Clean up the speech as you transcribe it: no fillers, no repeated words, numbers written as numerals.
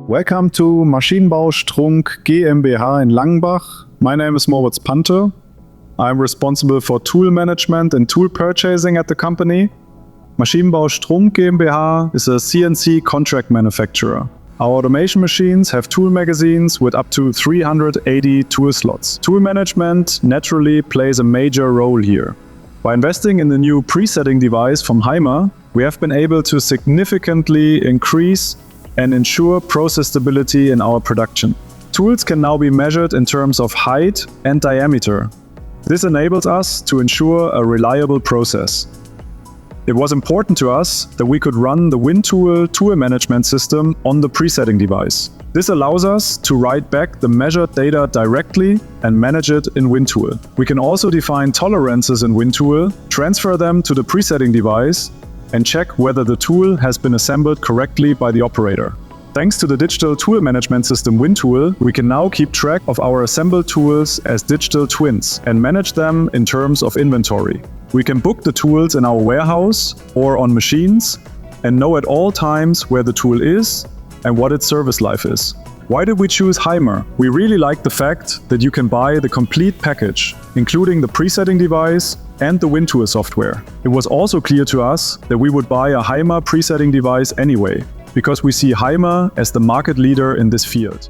Welcome to Maschinenbau Strunk GmbH in Langenbach. My name is Moritz Pante. I'm responsible for tool management and tool purchasing at the company. Maschinenbau Strunk GmbH is a CNC contract manufacturer. Our automation machines have tool magazines with up to 380 tool slots. Tool management naturally plays a major role here. By investing in the new presetting device from HAIMER, we have been able to significantly increase and ensure process stability in our production. Tools can now be measured in terms of height and diameter. This enables us to ensure a reliable process. It was important to us that we could run the WinTool tool management system on the presetting device. This allows us to write back the measured data directly and manage it in WinTool. We can also define tolerances in WinTool, transfer them to the presetting device, and check whether the tool has been assembled correctly by the operator. Thanks to the digital tool management system WinTool, we can now keep track of our assembled tools as digital twins and manage them in terms of inventory. We can book the tools in our warehouse or on machines and know at all times where the tool is and what its service life is. Why did we choose HAIMER? We really like the fact that you can buy the complete package, including the presetting device and the WinTool software. It was also clear to us that we would buy a HAIMER presetting device anyway, because we see HAIMER as the market leader in this field.